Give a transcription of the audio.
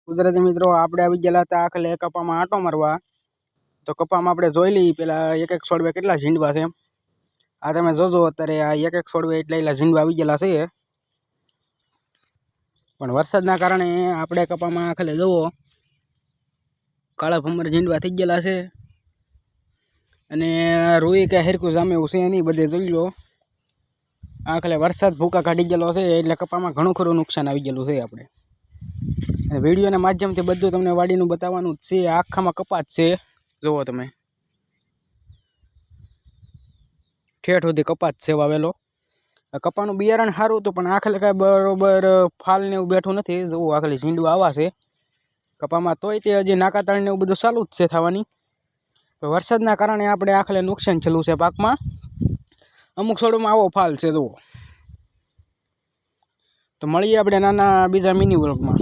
કુદરતી મિત્રો આપણે આવી ગયેલા હતા આખલે કપામાં આંટો મારવા। તો કપામાં આપણે જોઈ લઈએ પેલા એક એક છોડવે કેટલા ઝીંડવા છે। આ તમે જોજો અત્યારે આ એક એક છોડવે એટલા ઝીંડવા આવી ગયેલા છે। પણ વરસાદના કારણે આપણે કપામાં આખલે જોવો કાળા ભમર ઝીંડવા થઈ ગયેલા છે। અને રૂઈ કે હરકું જામે એવું છે નહીં, બધે જોઈ લો આખલે વરસાદ ભૂકા કાઢી ગયેલો છે એટલે કપામાં ઘણું ખરું નુકસાન આવી ગયેલું છે। આપણે વિડીયોના માધ્યમથી બધું તમને વાડીનું બતાવવાનું જ છે। આખામાં કપાસ છે, જુઓ તમે ઠેઠ સુધી કપાસ છે વાવેલો। કપાનું બિયારણ સારું હતું પણ આખલે કાંઈ બરોબર ફાલ ને એવું બેઠું નથી। જુઓ આખલે ઝીંડવા આવા છે કપામાં, તોય તે હજી નાકાતળ ને એવું બધું ચાલુ જ છે થવાની। વરસાદના કારણે આપણે આખલે નુકસાન થયેલું છે પાકમાં। અમુક છોડમાં આવો ફાલ છે જુઓ। તો મળીએ આપણે નાના બીજા મિની વ્લોગમાં।